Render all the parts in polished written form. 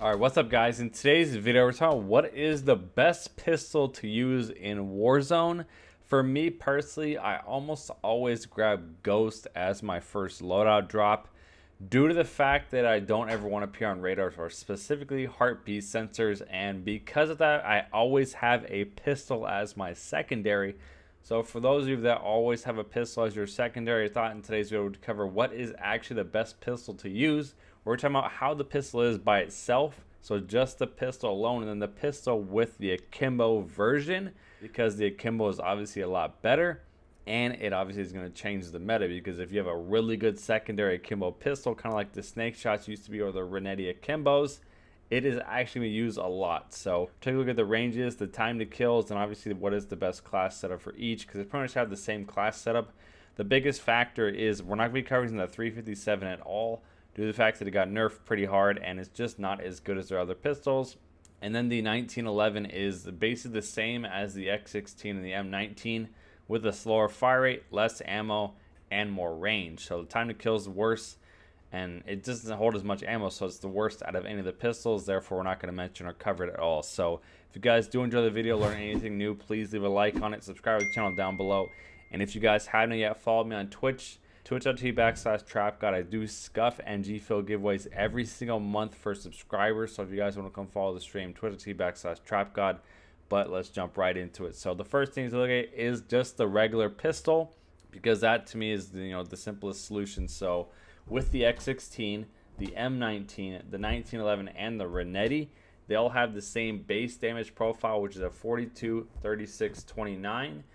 Alright, what's up guys? In today's video, we're talking about what is the best pistol to use in Warzone. For me personally, I almost always grab Ghost as my first loadout drop due to the fact that I don't ever want to appear on radars or specifically heartbeat sensors, and because of that, I always have a pistol as my secondary. So for those of you that always have a pistol as your secondary, I thought in today's video we'd cover what is actually the best pistol to use. We're talking about how the pistol is by itself, so just the pistol alone, and then the pistol with the Akimbo version, because the Akimbo is obviously a lot better, and it obviously is going to change the meta, because if you have a really good secondary Akimbo pistol, kind of like the Snake Shots used to be or the Renetti Akimbos, it is actually going to use a lot. So take a look at the ranges, the time to kills, and obviously what is the best class setup for each, because they pretty much have the same class setup. The biggest factor is we're not going to be covering the 357 at all, due to the fact that it got nerfed pretty hard and it's just not as good as their other pistols. And then the 1911 is basically the same as the X16 and the M19 with a slower fire rate, less ammo, and more range. So the time to kill is worse, and it doesn't hold as much ammo, so it's the worst out of any of the pistols. Therefore, we're not going to mention or cover it at all. So if you guys do enjoy the video, learn anything new, please leave a like on it, subscribe to the channel down below. And if you guys haven't yet, follow me on Twitch. Twitch.tv/Trapgod. I do Scuf and Gfuel giveaways every single month for subscribers. So if you guys want to come follow the stream, Twitch.tv/Trapgod. But let's jump right into it. So the first thing to look at is just the regular pistol, because that to me is the simplest solution. So with the X16, the M19, the 1911, and the Renetti, they all have the same base damage profile, which is a 42, 36, 29.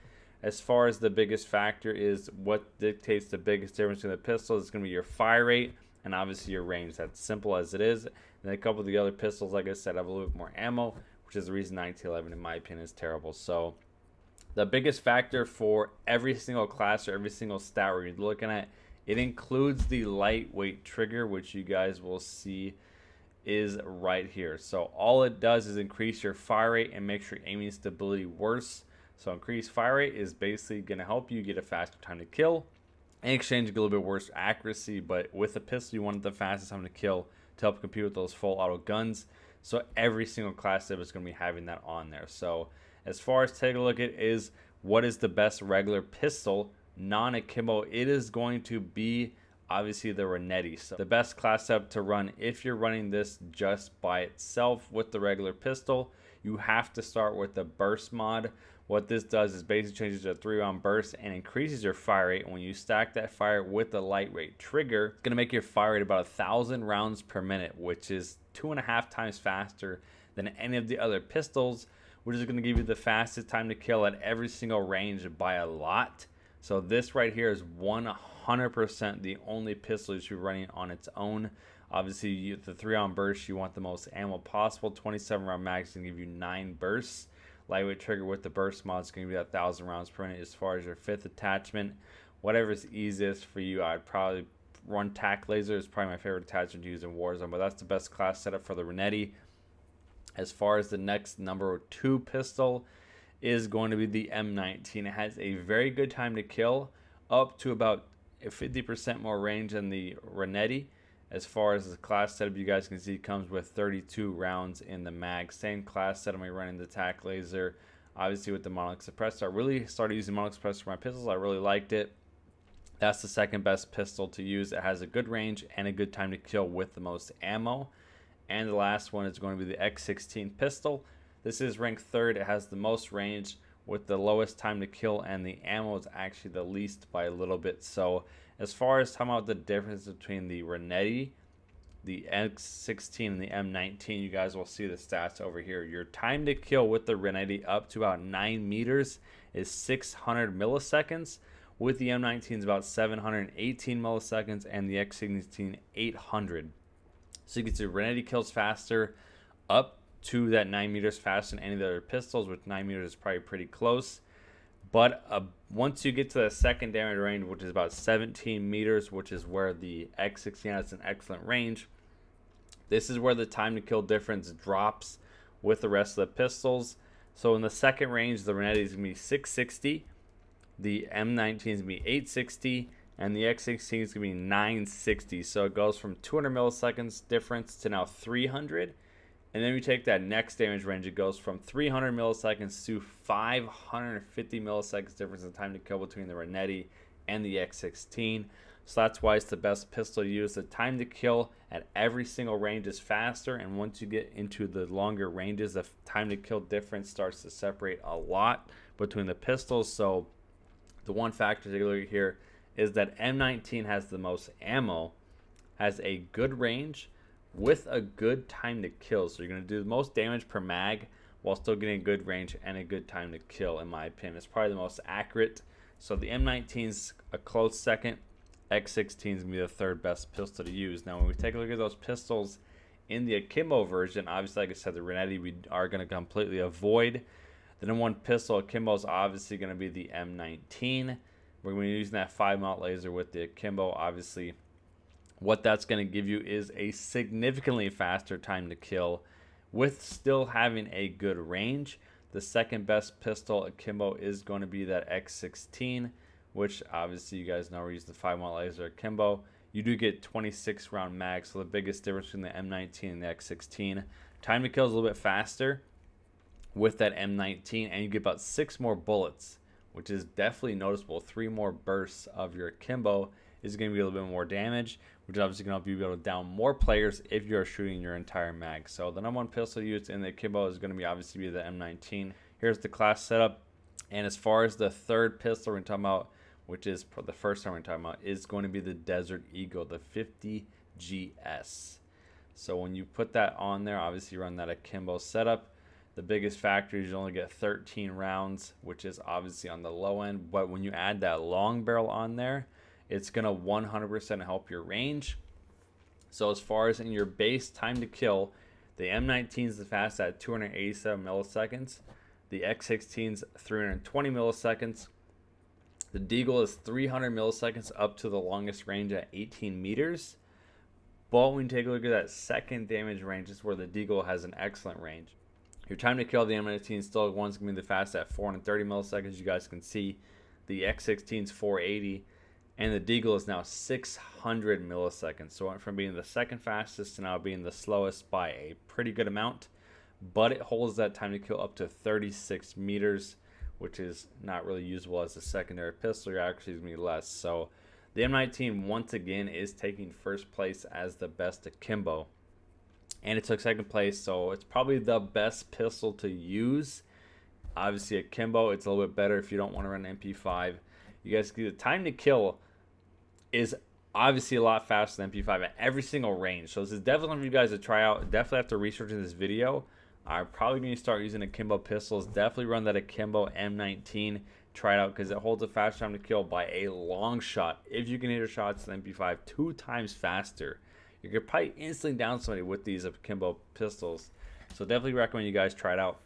As far as the biggest factor is what dictates the biggest difference in the pistol, is going to be your fire rate and obviously your range. That's simple as it is. And then a couple of the other pistols, like I said, have a little bit more ammo, which is the reason 1911 in my opinion is terrible. So the biggest factor for every single class or every single stat we're looking at, it includes the lightweight trigger, which you guys will see is right here. So all it does is increase your fire rate and makes your aiming stability worse. So increased fire rate is basically going to help you get a faster time to kill, in exchange get a little bit worse accuracy, but with a pistol you want the fastest time to kill to help compete with those full auto guns. So every single class setup is going to be having that on there. So as far as take a look at is what is the best regular pistol non-Akimbo, it is going to be obviously the Renetti. So the best class setup to run if you're running this just by itself with the regular pistol, you have to start with the burst mod. What this does is basically changes to a 3-round burst and increases your fire rate. When you stack that fire with the lightweight trigger, it's going to make your fire rate about 1,000 rounds per minute, which is 2.5 times faster than any of the other pistols, which is going to give you the fastest time to kill at every single range by a lot. So this right here is 100% the only pistol you should be running on its own. Obviously, the 3-round burst, you want the most ammo possible. 27-round mag is going to give you 9 bursts. Lightweight trigger with the burst mod is going to be 1,000 rounds per minute. As far as your 5th attachment, whatever is easiest for you, I'd probably run tac laser. Is probably my favorite attachment to use in Warzone, but that's the best class setup for the Renetti. As far as the next number 2 pistol is going to be the M19. It has a very good time to kill, up to about 50% more range than the Renetti. As far as the class setup, you guys can see it comes with 32 rounds in the mag. Same class setup, I'm running the tac laser, obviously with the monolith suppressor. I really started using monolith suppressor for my pistols. I really liked it. That's the second best pistol to use. It has a good range and a good time to kill with the most ammo. And the last one is going to be the X16 pistol. This is ranked 3rd. It has the most range with the lowest time to kill, and the ammo is actually the least by a little bit. So as far as talking about the difference between the Renetti, the X16, and the M19, you guys will see the stats over here. Your time to kill with the Renetti up to about 9 meters is 600 milliseconds. With the M19 is about 718 milliseconds, and the X16 800. So you can see Renetti kills faster up to that 9 meters faster than any of the other pistols, which 9 meters is probably pretty close. But once you get to the secondary range, which is about 17 meters, which is where the X16 has an excellent range, this is where the time to kill difference drops with the rest of the pistols. So in the second range, the Renetti is going to be 660, the M19 is going to be 860, and the X16 is going to be 960. So it goes from 200 milliseconds difference to now 300. And then we take that next damage range, it goes from 300 milliseconds to 550 milliseconds difference in time to kill between the Renetti and the X16. So that's why it's the best pistol to use. The time to kill at every single range is faster, and once you get into the longer ranges, the time to kill difference starts to separate a lot between the pistols. So the one factor to look at here is that M19 has the most ammo, has a good range with a good time to kill. So you're going to do the most damage per mag while still getting a good range and a good time to kill, in my opinion. It's probably the most accurate. So the M19's a close second. X16 is going to be the third best pistol to use. Now, when we take a look at those pistols in the Akimbo version, obviously, like I said, the Renetti we are going to completely avoid. The number one pistol Akimbo is obviously going to be the M19. We're going to be using that 5-mount laser with the Akimbo. Obviously, what that's going to give you is a significantly faster time to kill with still having a good range. The second best pistol Akimbo is going to be that X16, which obviously you guys know we're using the 5-mount laser Akimbo. You do get 26 round mags, so the biggest difference between the M19 and the X16. Time to kill is a little bit faster with that M19, and you get about 6 more bullets, which is definitely noticeable. 3 more bursts of your Akimbo is going to be a little bit more damage, which is obviously going to help you be able to down more players if you're shooting your entire mag. So the number one pistol used in the Akimbo is going to be obviously the M19. Here's the class setup, and as far as the third pistol we're talking about, which is the first time we're talking about, is going to be the Desert Eagle, the 50GS. So when you put that on there, obviously you run that Akimbo setup. The biggest factor is you only get 13 rounds, which is obviously on the low end. But when you add that long barrel on there, it's going to 100% help your range. So as far as in your base time to kill, the M19 is the fastest at 287 milliseconds. The X16 is 320 milliseconds. The Deagle is 300 milliseconds up to the longest range at 18 meters. But when you take a look at that second damage range, is where the Deagle has an excellent range. Your time to kill, the M19 still one's going to be the fastest at 430 milliseconds. You guys can see the X16 is 480. And the Deagle is now 600 milliseconds. So it went from being the second fastest to now being the slowest by a pretty good amount. But it holds that time to kill up to 36 meters, which is not really usable as a secondary pistol. You're actually going to be less. So the M19 once again is taking first place as the best Akimbo. And it took second place, so it's probably the best pistol to use. Obviously Akimbo, it's a little bit better if you don't want to run MP5. You guys see the time to kill is obviously a lot faster than MP5 at every single range. So this is definitely something for you guys to try out. Definitely after researching this video, I'm probably going to start using Akimbo pistols. Definitely run that Akimbo M19. Try it out because it holds a fast time to kill by a long shot. If you can hit your shots with MP5 2 times faster, you could probably instantly down somebody with these Akimbo pistols. So definitely recommend you guys try it out.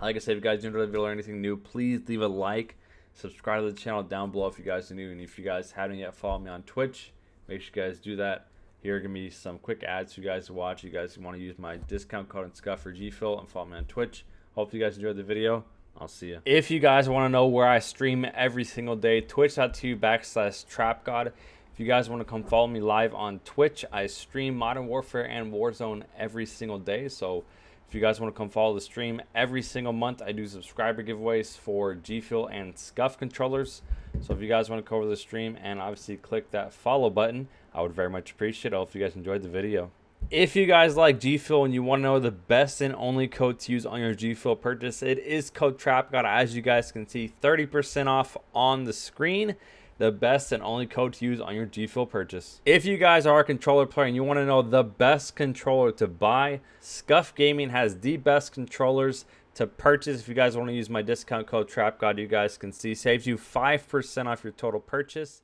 Like I said, if you guys enjoyed the video or anything new, please leave a like. Subscribe to the channel down below if you guys are new. And if you guys haven't yet followed me on Twitch, make sure you guys do that. Here are going to be some quick ads for you guys to watch. You guys want to use my discount code and Scuf for Gfuel and follow me on Twitch. Hope you guys enjoyed the video. I'll see you. If you guys want to know where I stream every single day, twitch.tv/Trapgod. If you guys want to come follow me live on Twitch, I stream Modern Warfare and Warzone every single day. So if you guys want to come follow the stream every single month, I do subscriber giveaways for Gfuel and Scuf controllers. So if you guys want to come over the stream and obviously click that follow button, I would very much appreciate it. I hope you guys enjoyed the video. If you guys like Gfuel and you want to know the best and only code to use on your Gfuel purchase, it is code Trapgod. As you guys can see, 30% off on the screen. The best and only code to use on your Gfuel purchase. If you guys are a controller player and you want to know the best controller to buy, Scuf Gaming has the best controllers to purchase. If you guys want to use my discount code Trapgod, you guys can see saves you 5% off your total purchase.